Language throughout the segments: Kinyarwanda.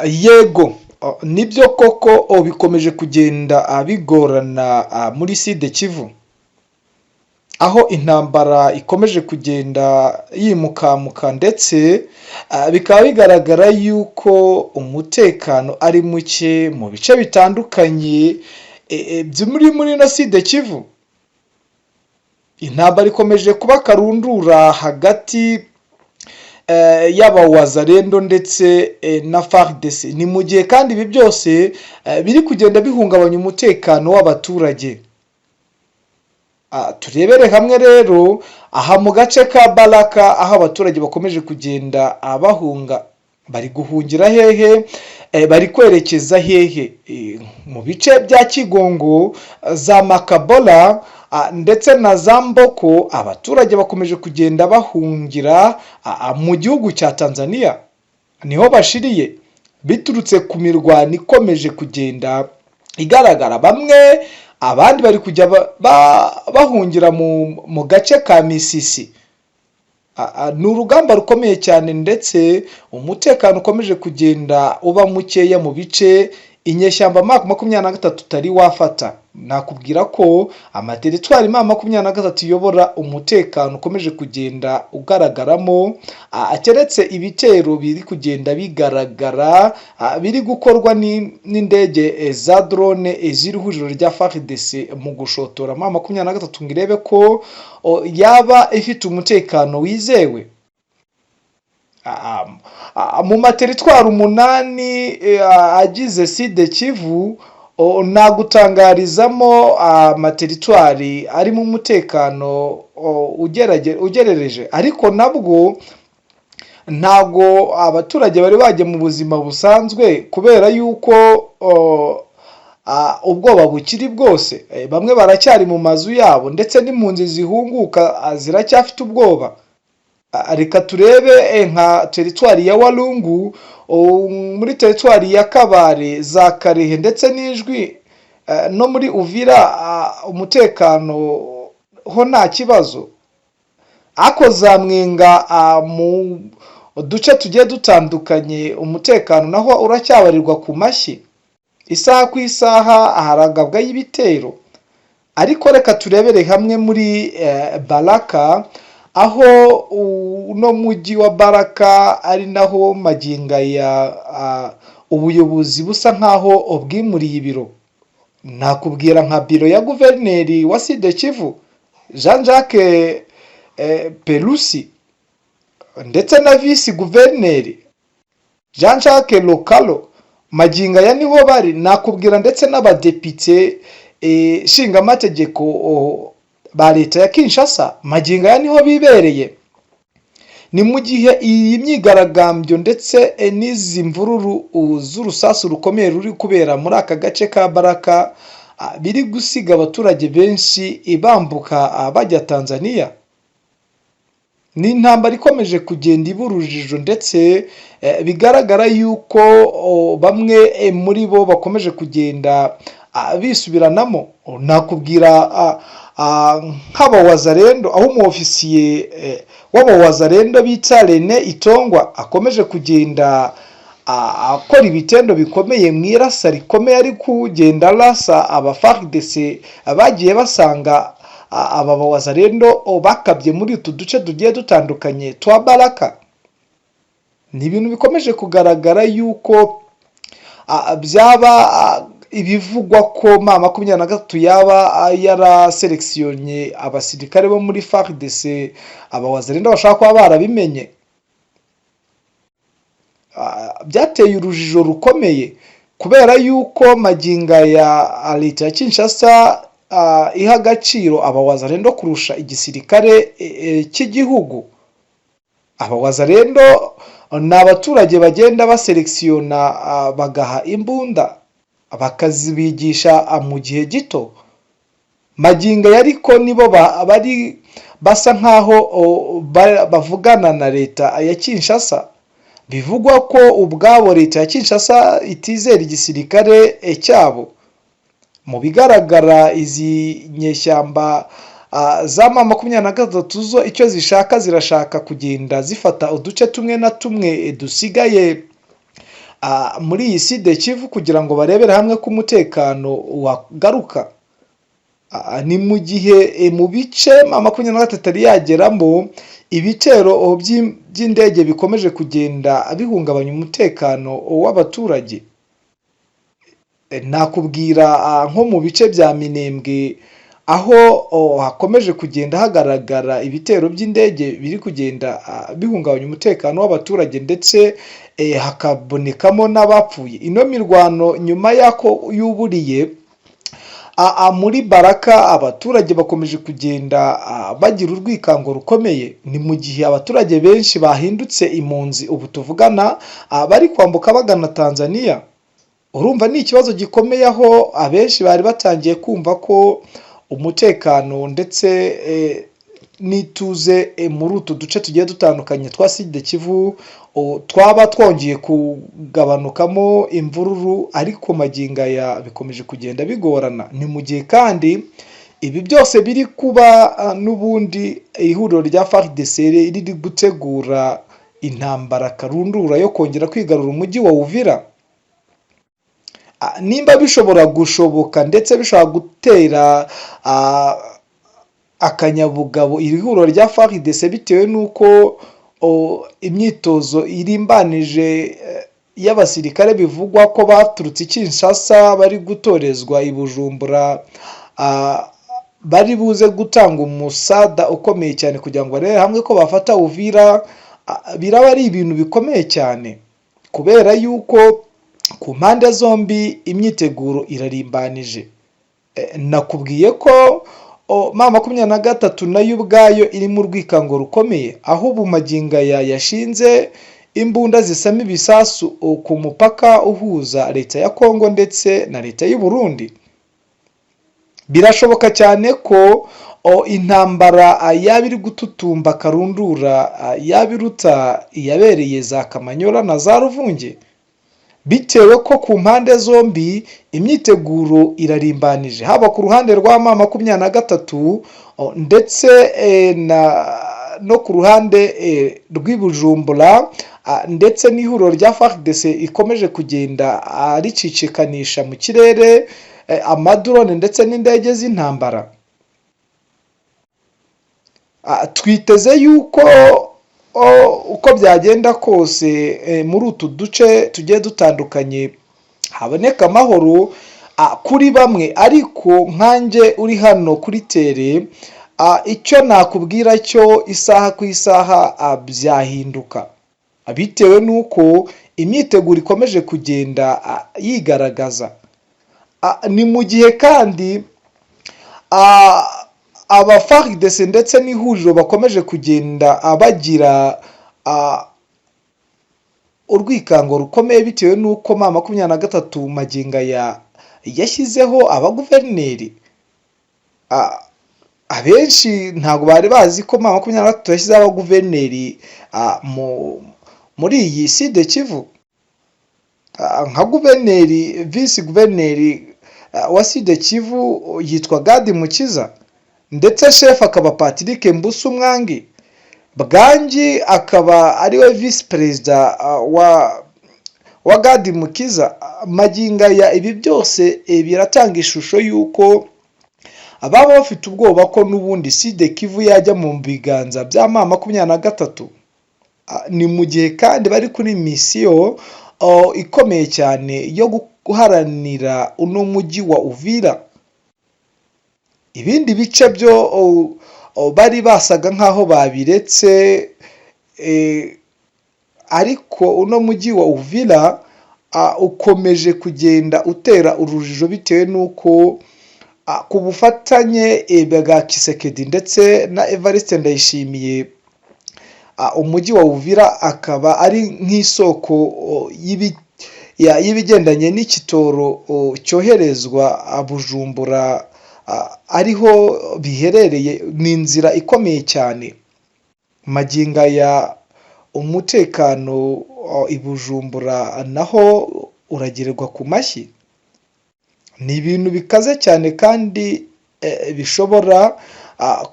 Yego, nibyo koko bikomeje kugenda bigorana muri Sud Kivu, aho intambara ikomeje kugenda yimukamuka ndetse bikaba bigaragara yuko umutekano ari muke mu bice bitandukanye muri ino Sud Kivu. Intambara ikomeje kuba karundura hagati y'abawazalendo ndetse na FARDC. Ni mu gihe kandi ibi byose biri kugenda bihungabanya umutekano w'abaturage. Turebere hamwe rero aha mu gace ka Baraka, aho abaturage bakomeje kugenda bahunga. Bari guhungira hehe? Bari kwerekeza hehe? Mu bice bya Kigongo, za Makabola ndetse na za Mboko, abaturage bakomeje kugenda bahungira mu gihugu cya Tanzania. Niho bashiriye biturutse ku mirwano ikomeje kugenda igaragara. Bamwe abandi bari kujya bahungira mu gace ka Misisi. Ni urugamba rukomeye cyane ndetse umutekano ukomeje kugenda uba mukeya mu bice inyeshyamba M23 tari wafata. Nakubwira ko amateritwari M23 iyobora umutekano ukomeje kugenda ugaragaramo, keretse ibitero biri kugenda bigaragara biri gukorwa n'indege za drone ziri hujuru rya FARDC mu gushotora M23 ngo irebe ko yaba ifite umutekano wizewe. Mu materitwari 8 agize Sud Kivu, nagutangarizamo amateritwari ari mu umutekano ugerereje, ariko nabwo ntago abaturage bari bajya mu buzima busanzwe kubera yuko ubwoba bukiri bwose. Bamwe baracyari mu mazu yabo ndetse n'impunzi zihunguka ziracyafite ubwoba. Reka turebe nka teritwari ya Walungu, muri teritwari ya Kabare, za Karehe ndetse n'Ijwi no muri Uvira umutekano ho nta kibazo. Ako za Mwenga mu duce tugiye dutandukanye umutekano naho uracyabarirwa ku mashyi. Isaha ku isaha haragabwa y'ibitero. Ariko reka turebere hamwe muri Baraka, aho uno mujyi wa Baraka ari naho maginga ya ubuyobozi busa nkaho ubwimuriye ibiro. Nakubwira nka biro ya guverineri wa Sud Kivu Jean-Jacques Pelusi ndetse na vice guverineri Jean-Jacques Lokalo, maginga ya niho bari. Nakubwira ndetse n'abadepite shingamategeko ba leta ya Kinshasa, maginga ya niho bibereye. Ni mu gihe iyi myigaragambyo ndetse n'izi mvururu z'urusasu rukomeye ruri kubera muri aka gace ka Baraka biri gusiga abaturage benshi ibambuka bajya Tanzania. Ni intambara ikomeje kugenda iburujijo ndetse bigaragara yuko bamwe muri bo bakomeje kugenda bisubiranamo. Nakubwira nk'abawazalendo, aho umuofisiye w'abawazalendo bita Rene Itongwa akomeje kugenda akora ibitendo bikomeye mu irasa rikomeye, ari kugenda arasa aba-FARDC bagiye basanga aba bawazalendo bakabye muri utu duce tugiye dutandukanye twa Baraka. Ni ibintu bikomeje kugaragara yuko byaba ibivugwa ko M23 yaba yaraseleksionye abasirikare bo muri FARDC abawazalendo bashaka kuba barabimenye. Byateye urujijo rukomeye kubera yuko maginga ya leta ya Kinshasa iha agaciro abawazalendo kurusha igisirikare cy'igihugu. Abawazalendo ni abaturage bagenda baselektiona bagaha imbunda bakazibigisha mu gihe gito. Maginga yariko nibo bari basa nkaho bavugana na leta ya Kinshasa. Bivugwa ko ubwabo leta ya Kinshasa itizera igisirikare cyabo. Mu bigaragara izi nyeshyamba za M23 zo icyo zirashaka kugenda zifata uduce tumwe na tumwe dusigaye muri iyi Sud Kivu kugira ngo barebere hamwe ko umutekano wagaruka. Ni mu gihe mu bice 23 yari yageramo ibitero by'indege bikomeje kugenda bihungabanya umutekano w'abaturage. Nakubwira nko mu bice bya Minembwe aho hakomeje kugenda hagaragara ibitero by'indege biri kugenda bihungabanya umutekano w'abaturage ndetse hakabonekamo n'abapfuye. Ino mirwano nyuma y'ako yuburiye muri Baraka abaturage bakomeje kugenda bagira urwikango rukomeye. Ni mu gihe abaturage benshi bahindutse impunzi ubu tuvugana bari kwambuka bagana Tanzania. Urumva ni ikibazo gikomeye aho abenshi bari batangiye kumva ko umutekano ndetse n'ituze muri utu duce tugiye dutandukanye twa Sud Kivu twaba twongeye kugabanukamo imvururu, ariko magingaya bikomeje kugenda bigorana. Ni mu gihe kandi ibi byose biri kuba n'ubundi ihuriro rya FARDC riri gutegura intambara karundura yo kongera kwigarura umujyi wa Uvira. Nimba bishobora gushoboka ndetse bishobora gutera akanyabugabo iri huriro rya FARDC bitewe n'uko imyitozo irimbanije y'abasirikare bivugwa ko baturutse Kinshasa bari gutorezwa i Bujumbura, bari buze gutanga umusada ukomeye cyane kugira ngo barebe hamwe ko bafata Uvira. Biraba ari ibintu bikomeye cyane kubera yuko ku mpande zombi imyiteguro irarimbanije. Nakubwiye ko M23 nayo ubwayo iri mu rwikango rukomeye, aho Bumagingaya yashinze imbunda zisama ibisasu ku mupaka uhuza leta ya Kongo ndetse na leta y'u Burundi. Birashoboka cyane ko intambara yaba iri gututumba karundura yaba iruta iyabereye za Kamanyola na za Ruvunge, bitewe ko ku mpande zombi imyiteguro irarimbanije, haba ku ruhande rwa M23 ndetse no ku ruhande rw'Ibujumbura, ndetse n'ihuriro rya FARDC ikomeje kugenda ricicikanisha mu kirere amadrone ndetse n'indege z'intambara. Twiteze yuko uko byagenda kose muri utu duce tugiye dutandukanye haboneka amahoro kuri bamwe, ariko nkanjye uri hano kuri tere icyo nakubwira cyo isaha ku isaha byahinduka bitewe n'uko imyiteguro ikomeje kugenda yigaragaza. Ni mu gihe kandi aba FARDC ndetse n'ihuriro bakomeje kugenda bagira urwikango rukomeye bitewe n'uko M23 magingaya yashyizeho abaguverineri. Abenshi ntabwo bari bazi ko M23 yashyizeho abaguverineri muri iyi Sud Kivu. Nka guverineri, vice guverineri wa Sud Kivu yitwa Gadi Mukiza, ndetse chef akaba Patrick Mbusu Mwangi. Bwangi akaba ariwe vice president wa Gadi Mukiza. Magingaya ibi byose biratanga ishusho yuko ababa bafite ubwoba ko n'ubundi Sud Kivu yajya mu biganza bya M23. Ni mu gihe kandi bari kuri misiyo ikomeye cyane yo guharanira uno mujyi wa Uvira. Ibindi bice byo bari basaga nkaho babiretse, ariko uno mujyi wa Uvira ukomeje kugenda utera urujijo bitewe n'uko ku bufatanye bwa Kisekedi ndetse na Evariste Ndayishimiye umujyi wa Uvira akaba ari nk'isoko y'ibigendanye n'ikitoro cyoherezwa Bujumbura, ariho biherereye. Ni inzira ikomeye cyane. Magingaya umutekano i Bujumbura naho uragererwa ku mashyi. Ni ibintu bikaze cyane kandi bishobora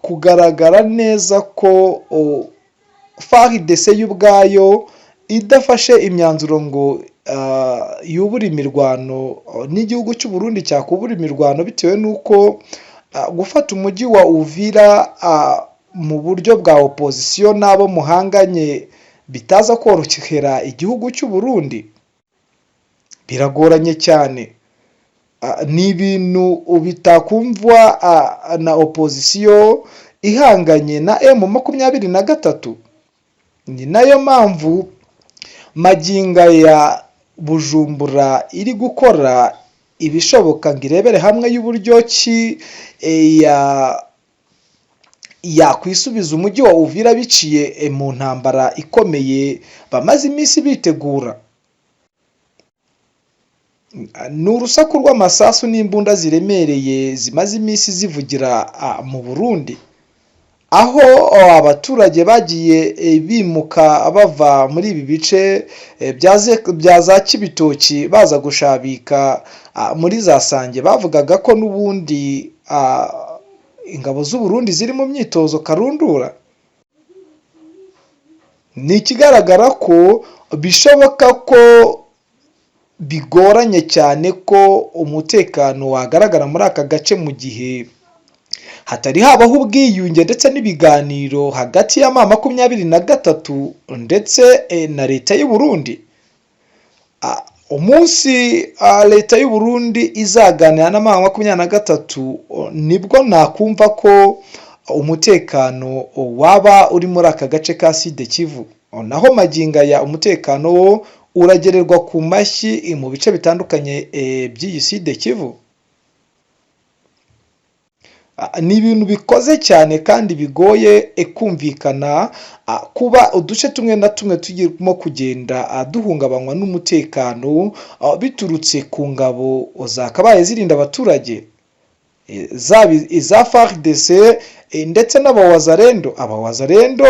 kugaragara neza ko FARDC y'ubwayo idafashe imyanzuro ngo yubura imirwano n'igihugu cy'u Burundi cyakubura imirwano bitewe n'uko gufata umujyi wa Uvira mu buryo bwa opozisiyo n'abo muhanganye bitaza korohera igihugu cy'u Burundi biragoranye cyane. Ni ibintu bitakumvwa na opozisiyo ihanganye na M23. Ni nayo mpamvu maginga ya Bujumbura iri gukora ibishoboka ngo irebere hamwe y'uburyo ki yakwisubiza umujyi wa Uvira biciye mu ntambara ikomeye bamaze iminsi bitegura. Ni urusaku rw'amasasu n'imbunda ziremereye zimaze iminsi zivugira mu Burundi, aho abaturage bagiye bimuka bava muri ibi bice bya za Kibitoki baza gushabika muri za Sange. Bavugaga ko n'ubundi ingabo z'u Burundi ziri mu myitozo karundura. Ni ikigaragara ko bishoboka ko bigoranye cyane ko umutekano wagaragara muri aka gace mu gihe hatari habaho ubwiyunge ndetse n'ibiganiro hagati ya M23 ndetse na leta y'u Burundi. Umunsi leta y'u Burundi izaganira na M23 nibwo nakumva ko umutekano waba uri muri aka gace ka Sud Kivu. Naho maginga ya umutekano wo uragererwa ku mashyi mu bice bitandukanye by'iyi Sud Kivu. Ni ibintu bikoze cyane kandi bigoye kumvikana kuba uduce tumwe na tumwe tugirimo kugenda duhungabanywa n'umutekano biturutse ku ngabo zakabaye zirinda abaturage, zaba iza FARDC ndetse n'abawazarendo. Abawazarendo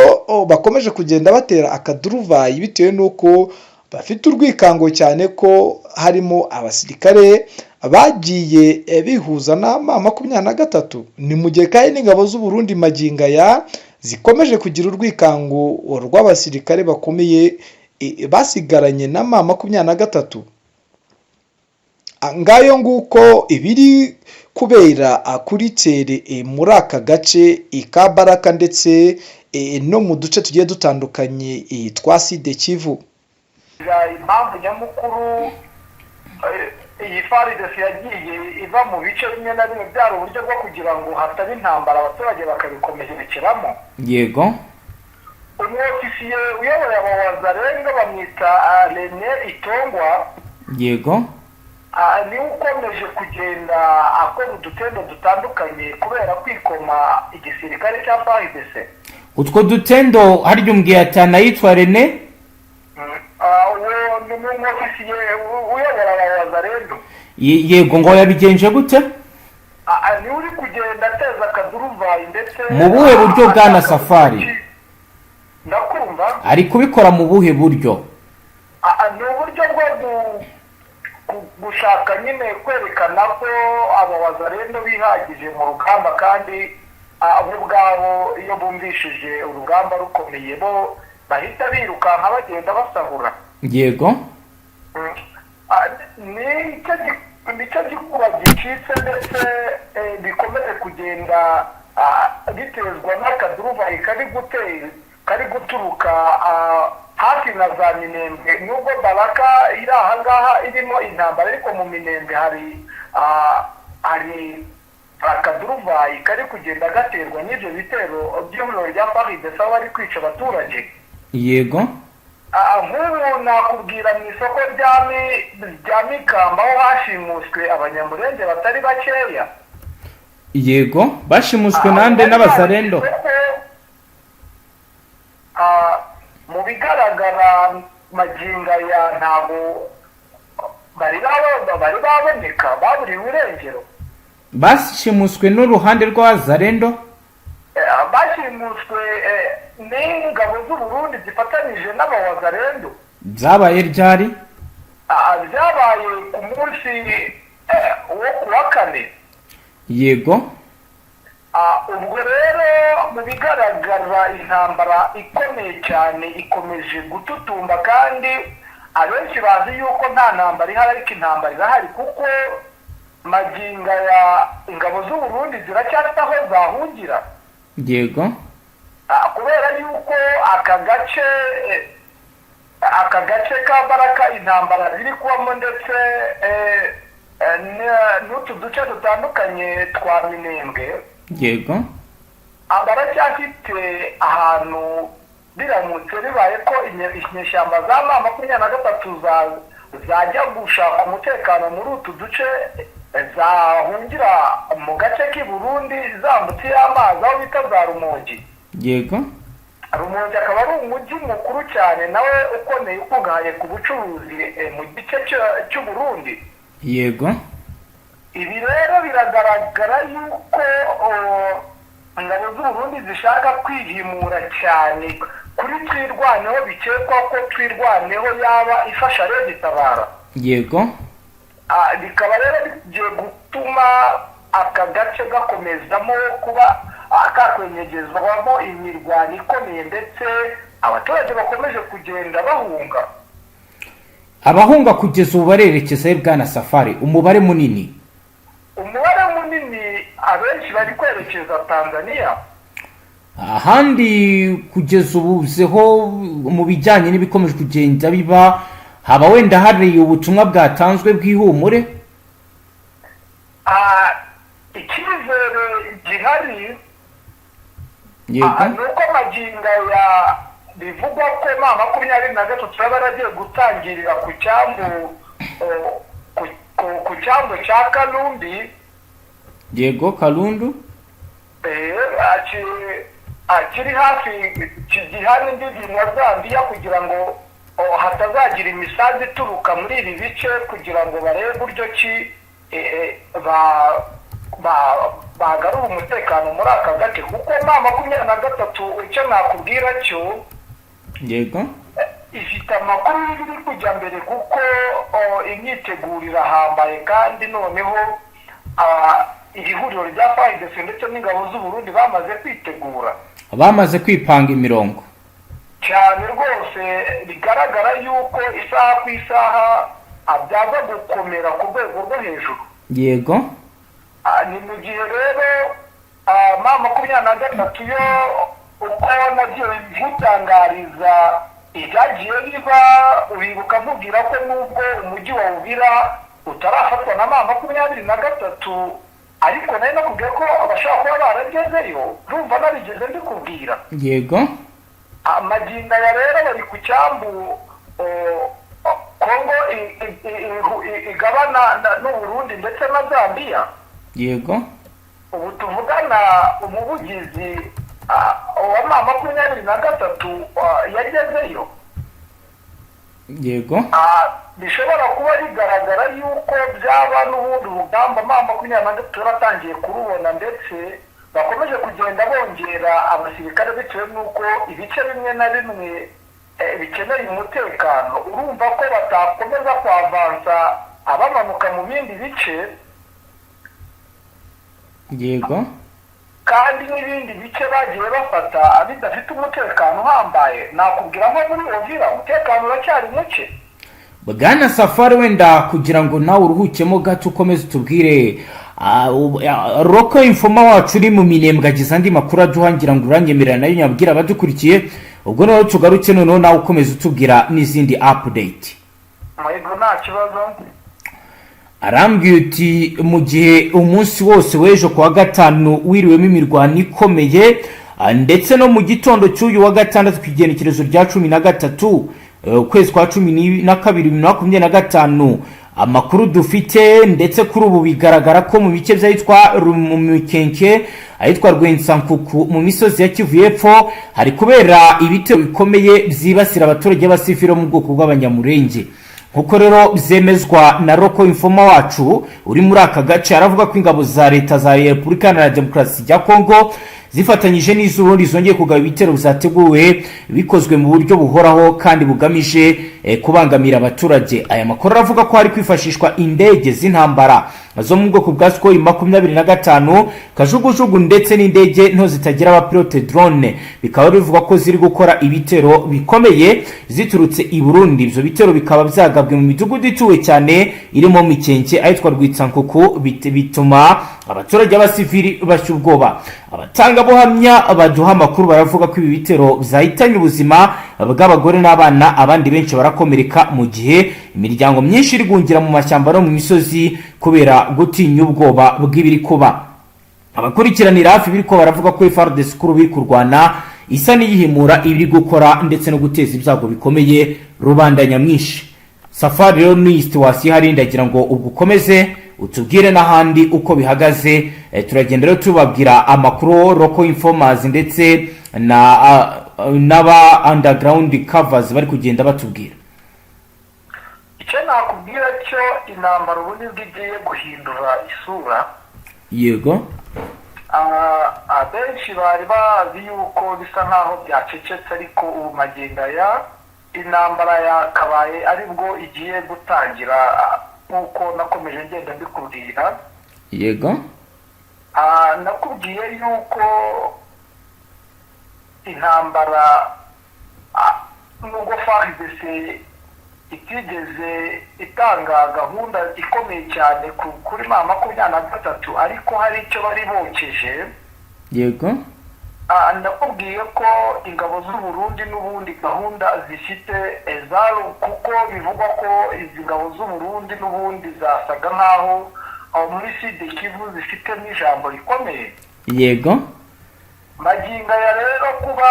bakomeje kugenda batera akaduruvayi bitewe n'uko bafite urwikango cyane ko harimo abasirikare bagiye bihuza na M23. Ni mu gihe kandi n'ingabo z'u Burundi maginga ya zikomeje kugira urwikango rw'abasirikare bakomeye basigaranye na M23. Ngayo nguko ibiri kubera kuri tere muri aka gace ka Baraka ndetse no mu duce tugiye dutandukanye twa Sud Kivu. Impamvu nyamukuru iyi FARDC yagiye iva mu bice bimwe na bimwe byari uburyo bwo kugira ngo hataba intambara abaturage bakabikomerekeramo. Yego. Umwofisiye uyobora abawazarendo bamwita René Itongwa. Yego. Ni ukomeje kugenda akora udutendo dutandukanye kubera kwikoma igisirikare cya FARDC. Utwo dutendo harya umbwiye atana yitwa René? Ni umwofisiye uyobora abawazarendo. Yego, ngo yabigenje gute? Ni uri kugenda ateza akaduruvayi ndetse mu buhe buryo bwana Safari? Ndakumva. Ari kubikora mu buhe buryo? Ni uburyo bwo gushaka nyine kwerekana ko abawazarendo bihagije mu rugamba kandi abo ubwabo iyo bumvishije urugamba rukomeye bo bahita birukanka bagenda basahura. Yego. Nicyo gikuba gicitse ndetse bikomeje kugenda bitezwa n'akaduruvayi kari guturuka hafi na za Minembwe. Nubwo Baraka iri aha ngaha irimo intambara ariko mu Minembwe hari akaduruvayi kari kugenda gaterwa n'ibyo bitero by'umuriro rya FARDC aho bari kwica abaturage. Yego. Nk'ubu nakubwira mu isoko rya Mikamba aho hashimuswe abanyamurenge batari bakeya. Yego, bashimuswe nande n'abazarendo? Mu bigaragara maginga ya ntabwo bari baboneka, baburiwe irengero. Bashimuswe n'uruhande rw'abazarendo? Bashimuswe n'ingabo z'u Burundi zifatanije n'abawazarendo. Byabaye ryari? Byabaye ku munsi wo kuwa kane. Yego. Ubwo rero mu bigaragara intambara ikomeye cyane ikomeje gututumba kandi abenshi bazi yuko nta ntambara ihari, ariko intambara irahari kuko maginga ya ingabo z'u Burundi ziracyafite aho zahungira. yego Kubera yuko aka gace ka Baraka intambara ziri kubamo, ndetse n'utu duce dutandukanye twa Minembwe, yego baracyafite ahantu biramutse bibaye ko inyeshyamba za M23 zajya gushaka umutekano muri utu duce, zahungira mu gace k'i Burundi zambutse amazi aho bita za Rumongi. yego Rumongi akaba ari umujyi mukuru cyane nawe ukomeye ukungahaye ku bucuruzi mu gice cy'u Burundi. yego Ibi rero biragaragara yuko ingabo z'u Burundi zishaka kwihimura cyane kuri Twirwaneho, bikekwa ko Twirwaneho yaba ifasha Red Tabara. yego Bikaba rero bigiye gutuma aka gace gakomezamo kuba kakwenyegezwamo imirwano ikomeye, ndetse abaturage bakomeje kugenda bahunga. abahunga kugeza ubu barerekeza Bwana Safari umubare munini? Umubare munini abenshi bari kwerekeza Tanzania. Ahandi kugeza ubu zeho mu bijyanye n'ibikomeje kugenda biba, haba wenda hari ubutumwa bwatanzwe bw'ihumure? Icyizere gihari yego ni uko maginga ya bivugwa ko M23 yaba yaragiye gutangirira ku cyambu cya Kalumbi. yego Kalundu kiri hafi kigihana imbibi na Zambia, kugira ngo hatazagira imisanzu ituruka muri ibi bice, kugira ngo barebe uburyo ki bagarura umutekano muri aka gace, kuko M23 icyo nakubwira cyo yego ifite amakuru y'ibiri kujya mbere, kuko imyiteguro irahambaye, kandi noneho iri huriro rya FARDC ndetse n'ingabo z'u Burundi bamaze kwitegura, bamaze kwipanga imirongo cyane rwose. Bigaragara yuko isaha ku isaha byaza gukomera ku rwego rwo hejuru. yego Ni mu gihe rero M23 yo uko nagiye gutangariza ibyagiye biba, uribuka mubwira ko nubwo umujyi wa Uvira utarafatwa na M23, ariko nayo nakubwiye ko abashaka kuba baragezeyo, urumva narigeze mbikubwira. yego Maginga ya rero bari ku cyambu Kongo igabana n'u Burundi ndetse na Zambia. yego Ubu tuvugana umuvugizi wa M23 yagezeyo. yego Bishobora kuba bigaragara yuko byaba n'ubundi urugamba M23 atangiye kurubona, ndetse bakomeje kugenda bongera abasirikare bitewe n'uko ibice bimwe na bimwe bikeneye umutekano. Urumva ko batakomeza kwavansa abamanuka mu bindi bice, yego kandi n'ibindi bice bagiye bafata bidafite umutekano uhambaye. Nakubwira nko muri Uvira umutekano uracyari muke. Bwana Safari, wenda kugira ngo nawe uruhukemo gato ukomeze tubwire Roko Infoma wacu uri mu Minembwe agize andi makuru aduhangira ngo uranyemerera nayo nyabwira abadukurikiye, ubwo nawe tugaruke noneho nawe ukomeze utubwira n'izindi update. Yego nta kibazo. Arambwiye uti mu gihe umunsi wose w'ejo kuwa gatanu wiriwemo imirwano ikomeye, ndetse no mu gitondo cy'uyu wa gatandatu ku igenekerezo rya 13 ukwezi kwa 12 2025, amakuru dufite ndetse kuri ubu bigaragara ko mu bice by'ahitwa Rumukenke, ahitwa Rwensankuku mu misozi ya Kivu y'Epfo hari kubera ibitero bikomeye byibasira abaturage b'abasivili mu bwoko bw'abanyamurenge. Nkuko rero byemezwa na Roko Infoma wacu uri muri aka gace, aravuga ko ingabo za leta za Repubulika Iharanira Demokarasi ya Kongo zifatanyije n'iz'Uburundi zongeye kugaba ibitero byateguwe bikozwe mu buryo buhoraho kandi bugamije kubangamira abaturage. Aya makuru aravuga ko hari kwifashishwa indege z'intambara zo mu bwoko bwa Sukhoi 25 kajugujugu ndetse n'indege nto zitagira abapilote drone, bikaba bivuga ko ziri gukora ibitero bikomeye ziturutse i Burundi. Ibyo bitero bikaba byagabwe mu midugudu ituwe cyane irimo Mikenke ahitwa Rwitsankuku, bituma abaturage b'abasivili bashya ubwoba. Abatanga buhamya baduha amakuru baravuga ko ibi bitero byahitanye ubuzima bw'abagore n'abana, abandi benshi barakomereka, mu gihe imiryango myinshi iri gungira mu mashyamba no mu misozi kubera gutinya ubwoba bw'ibiri kuba. Abakurikiranira hafi biri ko baravuga ko FARDC kuri biri kurwana isa n'iyihimura ibiri gukora ndetse no guteza ibyago bikomeye rubanda nyamwinshi. Safari rero ni situation hari, ndagira ngo ugukomeze utubwire n'ahandi uko bihagaze. Turagenda rero tubabwira amakuru local informers ndetse n'aba underground covers bari kugenda batubwira. Icyo nakubwira cyo intambara ubundi bw'igiye guhindura isura. Yego. Abenshi bari bazi yuko bisa nkaho byacecetse, ariko ubu magenda ya intambara yakabaye aribwo igiye gutangira, nkuko nakomeje ngenda mbikubwira. Yego. Nakubwiye yuko intambara nubwo FARDC itigeze itanga gahunda ikomeye cyane kuri 23, ariko hari icyo bari bokeje. Yego. Nakubwiye ko ingabo z'u Burundi n'ubundi gahunda zifite ezaro, kuko bivugwa ko izi ngabo z'u Burundi n'ubundi zasaga nkaho muri Sud Kivu zifite n'ijambo rikomeye. Yego. Maginga ya rero kuba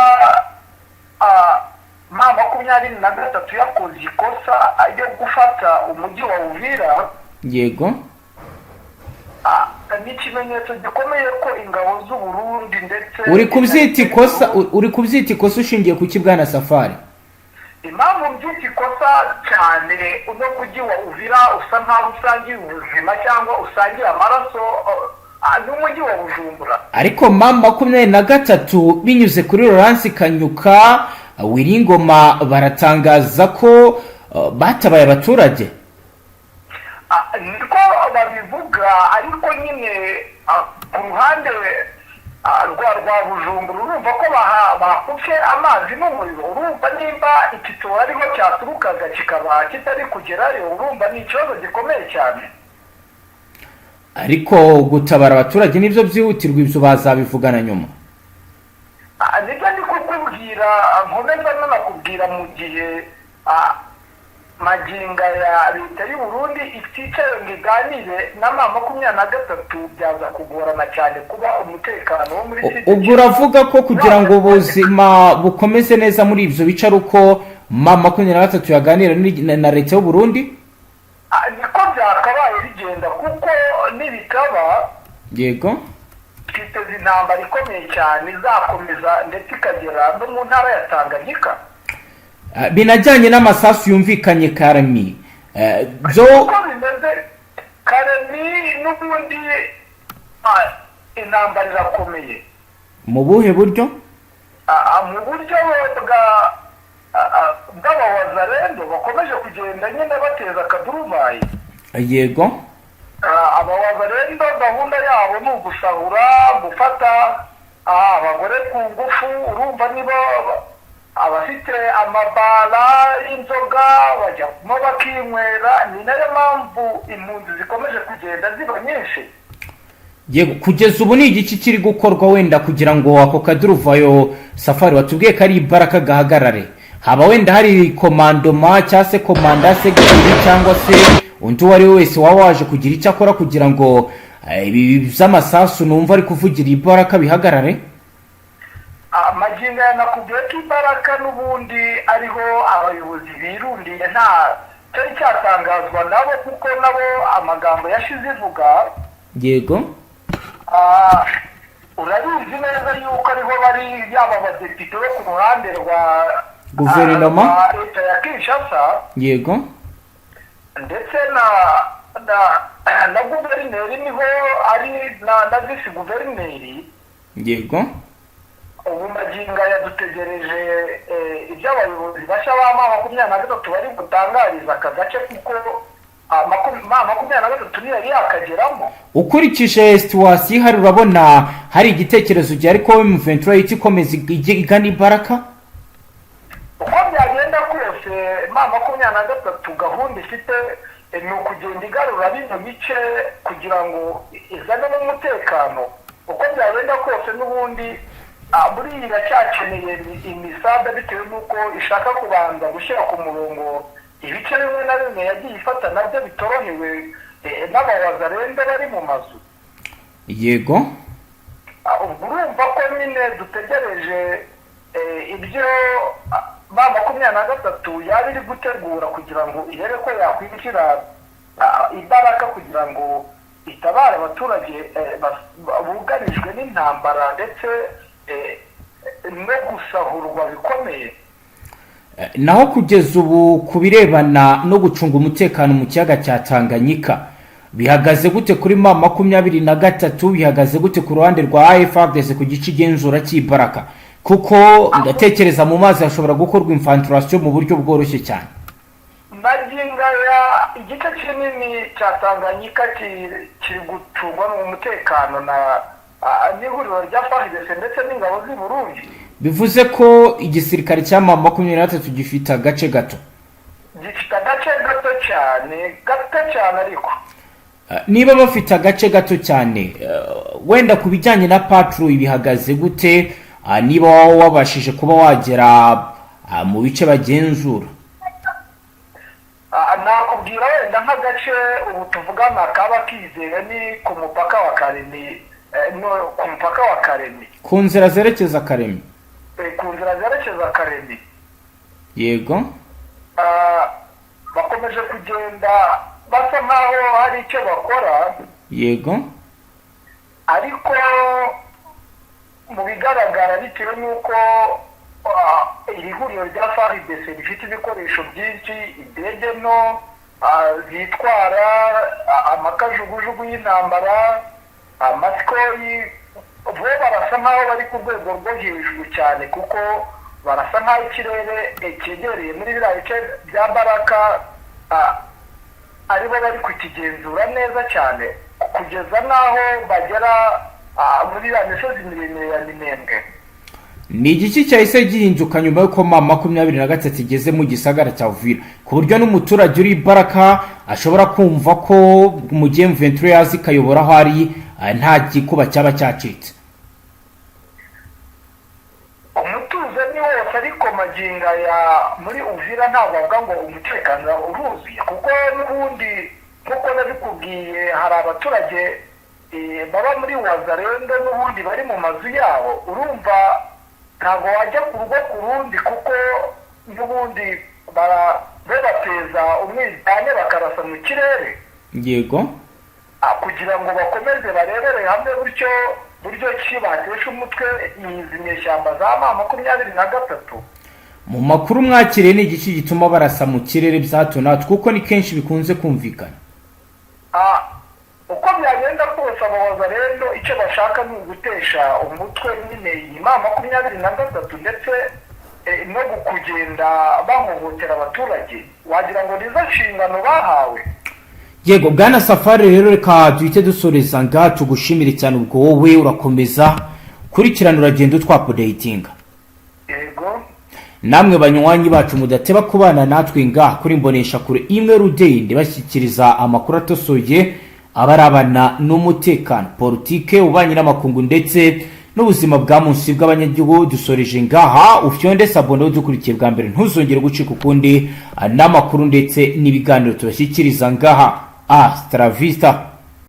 23 yakoze ikosa ajya gufata umujyi wa Uvira. Yego. Ni ikimenyetso gikomeye ko ingabo z'u Burundi ndetse uri kubyita ikosa ushingiye ku kibwana Safari. Impamvu mbyita ikosa cyane, uno mujyi wa Uvira usa nkaho usangiye ubuzima cyangwa usangiye amaraso n'umujyi wa Bujumbura. Ariko 23 binyuze kuri Laurence Kanyuka Wiringoma baratangaza ko batabaye abaturage. Niko babivuga, ariko nyine ku ruhande rwa Bujumbura urumva ko bakupfe amazi n'umuriro. Urumva nimba ikitoro ariho cyaturukaga kikaba kitari kugerayo, urumva ni ikibazo gikomeye cyane. Ariko gutabara abaturage nibyo byihutirwa, ibyo bazabivugana nyuma. Nibyo ndi kukubwira, nkomeza nanakubwira mu gihe maginga ya leta y'u Burundi iticaye ngo iganire na 23 byaza kugorana cyane kuba umutekano wo muri Sud. Ubwo uravuga ko kugira ngo ubuzima bukomeze neza muri ibyo bice ari uko 23 yaganira na leta y'u Burundi? Niko byakabaye bigenda, kuko nibitaba. Yego. Twiteze intambara ikomeye cyane izakomeza ndetse ikagera no mu ntara ya Tanganyika. Binajyanye n'amasasu yumvikanye Karemi. Uko bimeze Karemi n'ubundi intambara irakomeye. Mu buhe buryo? Mu buryo bw'abawazarendo bakomeje kugenda nyine bateza akaduruvayi. Yego. Abawazarendo gahunda yabo ni ugusahura, gufata abagore ku ngufu. Urumva nibo abafite amabara y'inzoga bajyamo bakinywera. Ni nayo mpamvu impunzi zikomeje kugenda ziba nyinshi. Yego, kugeza ubu ni igiki kiri gukorwa wenda kugira ngo ako kaduruvayo Safari watubwiye ko ari imbaraga gahagarare? Haba wenda hari komandoma cyangwa se komanda segiteri cyangwa se undi wari wese waba waje kugira icyo akora kugira ngo ibi by'amasasu numva ari kuvugira imbaraga bihagarare? Maginga yanakubwiye ko imbaraga n'ubundi ariho abayobozi birundiye, nta cyari cyatangazwa nabo, kuko nabo amagambo yashize ivuga. Yego. Urabizi neza yuko ariho bari yaba abadepite bo ku ruhande rwa guverinoma leta ya Kinshasa. Yego. Ndetse na guverineri niho ari na visi guverineri. Yego. ubu magingo yadutegereje ibyo abayobozi bashya ba M23 bari gutangariza aka gace kuko M23 niyo yari yakageramo. ukurikije situwasiyo ihari urabona hari igitekerezo gihari ko M23 ihita ikomeza igana Ibaraka? uko byagenda kose M23 gahunda ifite ni ukugenda igarura bino bice kugira ngo izane umutekano. uko byagenda kose n'ubundi buriya iracyakeneye imisada bitewe n'uko ishaka kubanza gushyira ku murongo ibice bimwe na bimwe yagiye ifata nabyo bitorohewe n'abawazarende bari mu mazu. Yego. ubwo urumva ko nyine dutegereje ibyo M23 yaba iri gutegura kugira ngo irebe ko yakwinjira Ibaraka kugira ngo itabare abaturage bugarijwe n'intambara ndetse no gusahurwa bikomeye. Naho kugeza ubu ku birebana no gucunga umutekano mu kiyaga cya Tanganyika bihagaze gute kuri M23, bihagaze gute ku ruhande rwa AFRDC ku gice igenzura cy'Ibaraka? Kuko ndatekereza mu mazi hashobora gukorwa infiltration mu buryo bworoshye cyane. Magingo ya igice kinini cya Tanganyika kiri gucungwa n'umutekano n'ihuriro rya FARDC ndetse n'ingabo z'i Burundi. Bivuze ko igisirikare cya M23 gifite agace gato. Gifite agace gato cyane ariko. Niba bafite agace gato cyane, wenda ku bijyanye na patrouille bihagaze gute? Niba wabashije kuba wagera mu bice bagenzura? Nakubwira wenda nk'agace ubu tuvugana kaba kizeye ni ku mupaka wa Karemi, ku mupaka wa Karemi. Ku nzira zerekeza Karemi? Ku nzira zerekeza Karemi. Yego. Bakomeje kugenda basa nkaho hari icyo bakora. Yego. Ariko mu bigaragara bitewe n'uko iri huriro rya FARDC rifite ibikoresho byinshi, indege nto zitwara amakajugujugu y'intambara, amasikoyi, bo barasa nkaho bari ku rwego rwo hejuru cyane kuko barasa nkaho ikirere cyegereye muri biriya bice bya Baraka aribo bari kukigenzura neza cyane kugeza n'aho bagera muri ya misozi miremire ya Minembwe. Ni igiki cyahise gihinduka nyuma y'uko M23 igeze mu gisagara cya Uvira ku buryo n'umuturage uri Ibaraka ashobora kumva ko mu gihe M23 yazi kayobora aho ari nta gikuba cyaba cyacitse? Umutuzo ni wose ariko magingo ya muri Uvira ntabwo avuga ngo umutekano uruzuye kuko n'ubundi nkuko nabikubwiye hari abaturage baba muri Wazarendo n'ubundi bari mu mazu yabo. Urumva ntabwo wajya ku rugo ku rundi kuko n'ubundi bateza umwiryane bakarasa mu kirere. Yego. Kugira ngo bakomeze barebere hamwe buryo ki batesha umutwe izi nyeshyamba za M23. Mu makuru mwakiriye ni igiki gituma barasa mu kirere bya hato na hato kuko ni kenshi bikunze kumvikana? Uko byagenda kose Abawazarendo icyo bashaka ni ugutesha umutwe nyine iyi M23 ndetse no kugenda bahohotera abaturage. Wagira ngo nizo nshingano bahawe. Yego Bwana Safari, rero reka duhite dusoreza ngaha, tugushimire cyane ubwo wowe urakomeza kurikirana uragenda utwapodatinga. Yego. Namwe banywanyi bacu mudateba kubana natwe ngaha kuri Mbonesha Kure imwe Rudende bashyikiriza amakuru atosoye abarabana n'umutekano, politike, ubanye n'amakungu ndetse n'ubuzima bwa munsi bw'abanyagihugu. Dusoreje ngaha, ufyonde sabone udukurikiye bwa mbere ntuzongere gucika ukundi n'amakuru ndetse n'ibiganiro tubashyikiriza ngaha. Hasta la vista.